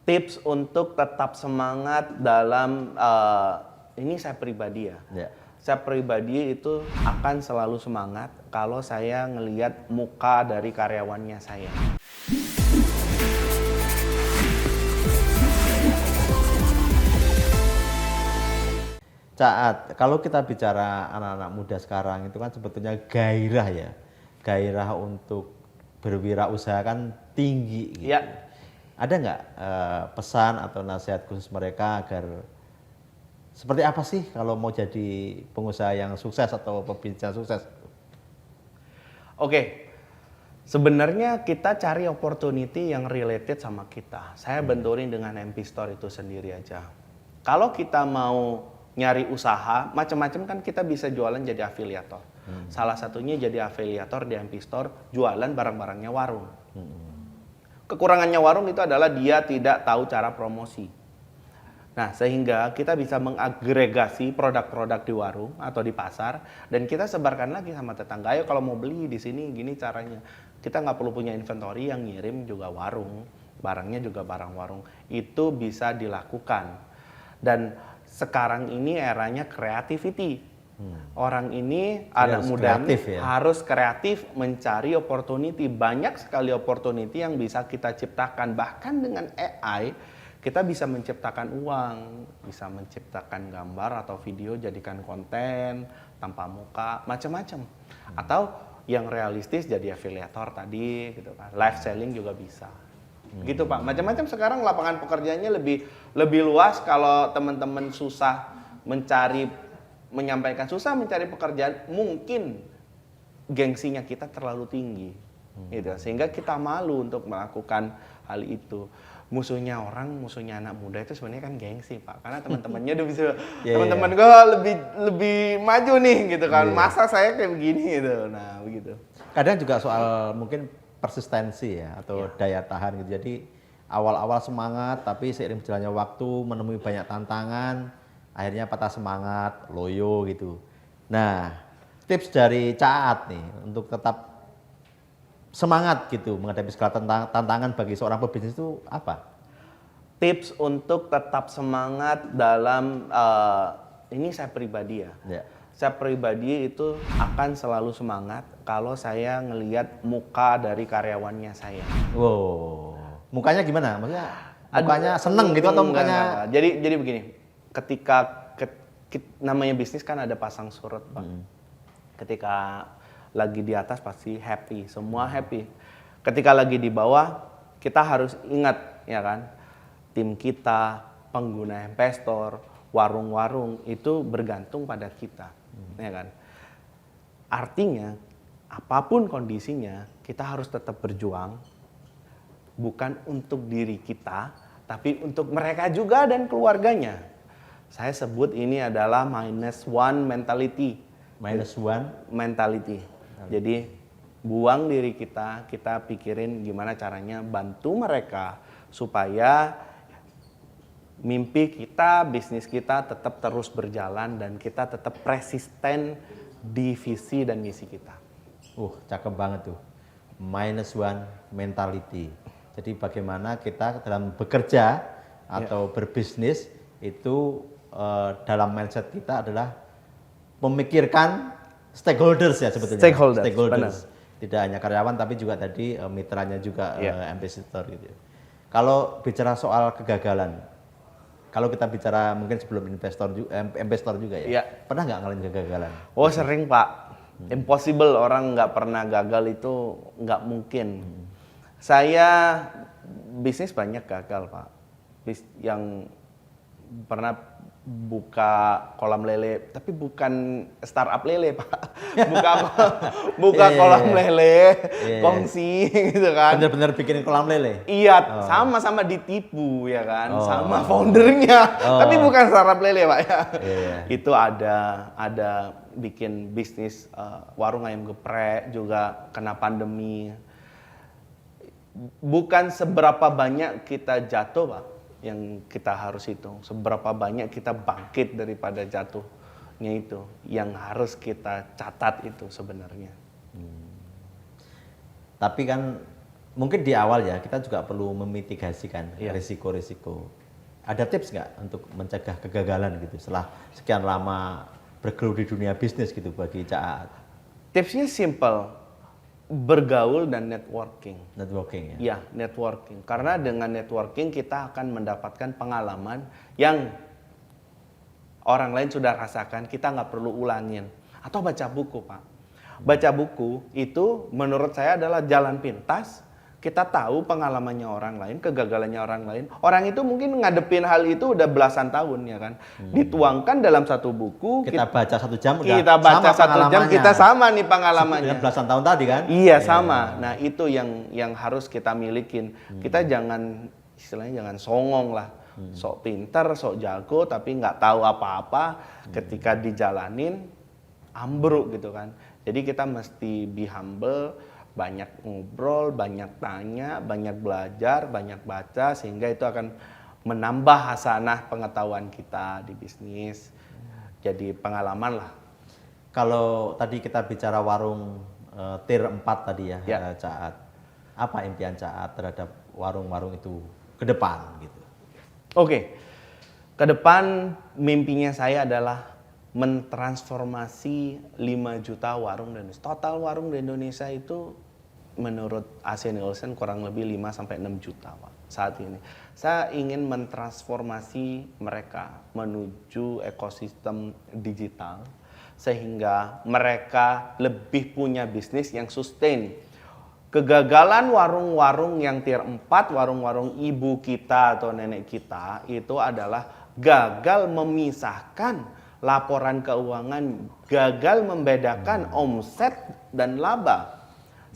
Tips untuk tetap semangat dalam ini saya pribadi ya. Ya. Saya pribadi itu akan selalu semangat kalau saya ngelihat muka dari karyawannya saya. Caat, kalau kita bicara anak-anak muda sekarang itu kan sebetulnya gairah ya. Gairah untuk berwirausaha kan tinggi gitu. Ya. Ada nggak pesan atau nasihat khusus mereka agar seperti apa sih kalau mau jadi pengusaha yang sukses atau pebisnis yang sukses? Oke. Sebenarnya kita cari opportunity yang related sama kita. Saya benturin dengan MP Store itu sendiri aja. Kalau kita mau nyari usaha, macam-macam kan kita bisa jualan jadi afiliator. Salah satunya jadi afiliator di MP Store, jualan barang-barangnya warung. Kekurangannya warung itu adalah dia tidak tahu cara promosi. Nah, sehingga kita bisa mengagregasi produk-produk di warung atau di pasar dan kita sebarkan lagi sama tetangga. Ayo kalau mau beli di sini gini caranya. Kita nggak perlu punya inventory, yang ngirim juga warung, barangnya juga barang warung. Itu bisa dilakukan. Dan sekarang ini eranya creativity. Orang ini anak muda ini harus kreatif mencari opportunity. Banyak sekali opportunity yang bisa kita ciptakan. Bahkan dengan AI kita bisa menciptakan uang, bisa menciptakan gambar atau video, jadikan konten tanpa muka, macam-macam. Atau yang realistis jadi afiliator tadi, gitu kan. Live selling juga bisa. Gitu Pak. Macam-macam sekarang lapangan pekerjaannya lebih luas. Kalau teman-teman susah menyampaikan susah mencari pekerjaan, mungkin gengsinya kita terlalu tinggi, gitu. Sehingga kita malu untuk melakukan hal itu. Musuhnya anak muda itu sebenarnya kan gengsi Pak, karena teman-temannya udah bisa, teman-teman gue lebih maju nih, gitu kan. Masa saya kayak begini gitu, nah begitu. Kadang juga soal mungkin persistensi ya atau daya tahan gitu. Jadi awal-awal semangat, tapi seiring berjalannya waktu menemui banyak tantangan, akhirnya patah semangat, loyo gitu. Nah, tips dari Caat nih untuk tetap semangat gitu menghadapi segala tantangan bagi seorang pebisnis itu apa? Tips untuk tetap semangat dalam ini saya pribadi ya. Saya pribadi itu akan selalu semangat kalau saya ngelihat muka dari karyawannya saya. Wow, mukanya gimana? Maksudnya mukanya seneng gitu atau mukanya? Enggak. Jadi begini. Ketika namanya bisnis kan ada pasang surut Pak. Ketika lagi di atas pasti happy, semua happy. Ketika lagi di bawah kita harus ingat ya kan, tim kita, pengguna MP Store, warung-warung itu bergantung pada kita, ya kan. Artinya apapun kondisinya kita harus tetap berjuang, bukan untuk diri kita, tapi untuk mereka juga dan keluarganya. Saya sebut ini adalah -1 mentality. -1 mentality. Jadi buang diri kita, kita pikirin gimana caranya bantu mereka supaya mimpi kita, bisnis kita tetap terus berjalan dan kita tetap persisten di visi dan misi kita. Cakep banget tuh. -1 mentality. Jadi bagaimana kita dalam bekerja atau berbisnis itu dalam mindset kita adalah memikirkan stakeholders ya sebetulnya. Stakeholders. Tidak hanya karyawan tapi juga tadi mitranya juga MP Store gitu. Kalau bicara soal kegagalan, kalau kita bicara mungkin sebelum MP Store juga ya, pernah nggak ngalamin kegagalan? Oh sering Pak, impossible, orang nggak pernah gagal itu nggak mungkin. Saya bisnis banyak gagal Pak, yang pernah buka kolam lele, tapi bukan startup lele Pak, buka kolam lele, kongsi gitu kan. Bener-bener bikin kolam lele? Iya, sama-sama ditipu ya kan, sama foundernya, tapi bukan startup lele Pak ya. Itu ada bikin bisnis warung ayam geprek juga kena pandemi. Bukan seberapa banyak kita jatuh Pak, yang kita harus hitung seberapa banyak kita bangkit daripada jatuhnya itu yang harus kita catat itu sebenarnya. Tapi kan Mungkin di awal ya kita juga perlu memitigasikan Iya. risiko-risiko. Ada tips nggak untuk mencegah kegagalan gitu setelah sekian lama bergelut di dunia bisnis gitu bagi Cak Aat? Tipsnya simple, bergaul dan networking. Networking ya. Ya, networking. Karena dengan networking kita akan mendapatkan pengalaman yang orang lain sudah rasakan, kita nggak perlu ulangin. Atau baca buku, Pak. Baca buku itu menurut saya adalah jalan pintas. Kita tahu pengalamannya orang lain, kegagalannya orang lain. Orang itu mungkin ngadepin hal itu udah belasan tahun ya kan. Dituangkan dalam satu buku. Kita baca 1 jam udah Kita baca sama 1 jam, kita sama nih pengalamannya. Dengan belasan tahun tadi kan? Iya sama. Nah itu yang harus kita milikin. Kita jangan istilahnya jangan songong lah, sok pinter, sok jago, tapi nggak tahu apa-apa. Ketika dijalanin ambruk gitu kan. Jadi kita mesti be humble, banyak ngobrol, banyak tanya, banyak belajar, banyak baca, sehingga itu akan menambah hasanah pengetahuan kita di bisnis. Jadi pengalaman lah. Kalau tadi kita bicara warung tier 4 tadi ya, Ya. Cak Aat. Apa impian Cak Aat terhadap warung-warung itu ke depan gitu? Oke, ke depan mimpinya saya adalah mentransformasi 5 juta warung di Indonesia. Total warung di Indonesia itu menurut AC Nielsen kurang lebih 5-6 juta Pak, saat ini. Saya ingin mentransformasi mereka menuju ekosistem digital sehingga mereka lebih punya bisnis yang sustain. Kegagalan warung-warung yang tier 4, warung-warung ibu kita atau nenek kita itu adalah gagal memisahkan laporan keuangan, gagal membedakan omset dan laba.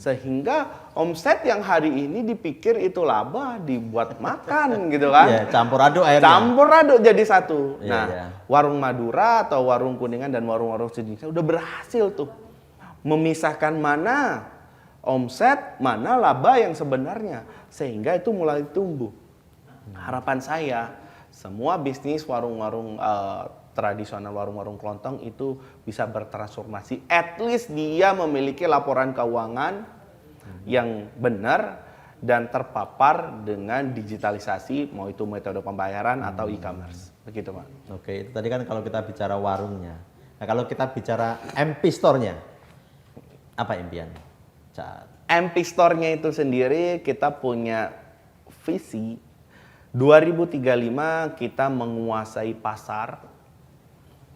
Sehingga omset yang hari ini dipikir itu laba dibuat makan gitu kan. Iya, campur aduk akhirnya. Campur aduk jadi satu. Iya, Nah, iya. warung Madura atau warung Kuningan dan warung-warung sejenisnya udah berhasil tuh memisahkan mana omset, mana laba yang sebenarnya. Sehingga itu mulai tumbuh. Harapan saya, semua bisnis warung-warung tradisional, warung-warung kelontong itu bisa bertransformasi. At least dia memiliki laporan keuangan yang benar dan terpapar dengan digitalisasi, mau itu metode pembayaran atau e-commerce. Begitu, Pak. Oke, itu tadi kan kalau kita bicara warungnya. Nah, kalau kita bicara MP Store-nya, apa impian Cak Aat? MP Store-nya itu sendiri kita punya visi 2035 kita menguasai pasar.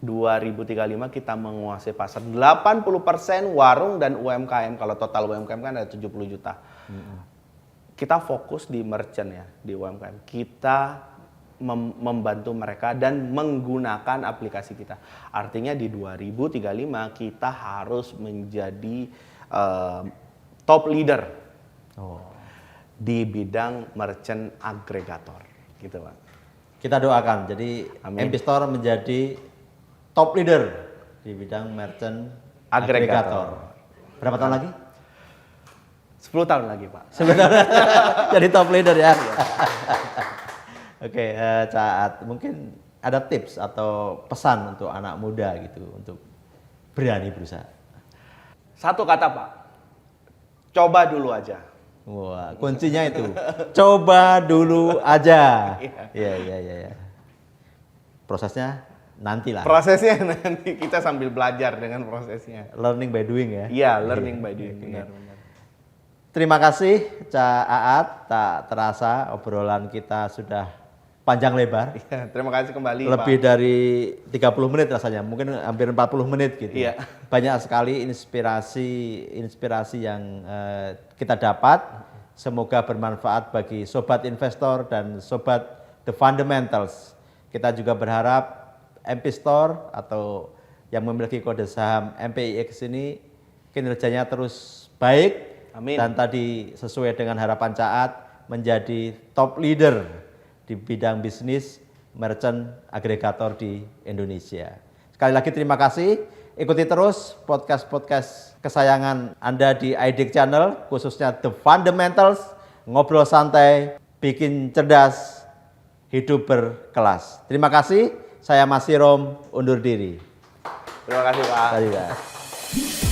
2035 kita menguasai pasar. 80% warung dan UMKM, kalau total UMKM kan ada 70 juta. Kita fokus di merchant ya, di UMKM. Kita membantu mereka dan menggunakan aplikasi kita. Artinya di 2035 kita harus menjadi top leader di bidang merchant agregator, gitu Pak. Kita doakan, jadi Amin. MP Store menjadi top leader di bidang merchant agregator. Berapa tahun lagi? 10 tahun lagi Pak. Sebenarnya jadi top leader ya. Oke, Cak Aat, mungkin ada tips atau pesan untuk anak muda gitu untuk berani berusaha. Satu kata Pak, coba dulu aja. Wah, kuncinya itu. Coba dulu aja. Iya. Prosesnya nantilah. Prosesnya nanti kita sambil belajar dengan prosesnya. Learning by doing ya. Iya, learning by doing. Benar. Terima kasih Cak Aat, tak terasa obrolan kita sudah panjang lebar. Iya, terima kasih kembali Lebih Pak. dari 30 menit rasanya, mungkin hampir 40 menit gitu. Iya. Banyak sekali inspirasi yang kita dapat. Semoga bermanfaat bagi sobat investor dan sobat The Fundamentals. Kita juga berharap MP Store atau yang memiliki kode saham MPIX ini kinerjanya terus baik. Amin. Dan tadi sesuai dengan harapan Cak Aat menjadi top leader di bidang bisnis merchant agregator di Indonesia. Sekali lagi terima kasih. Ikuti terus podcast-podcast kesayangan Anda di IDIC Channel, khususnya The Fundamentals, ngobrol santai, bikin cerdas, hidup berkelas. Terima kasih. Saya Mas Sirom undur diri. Terima kasih Pak. Terima kasih.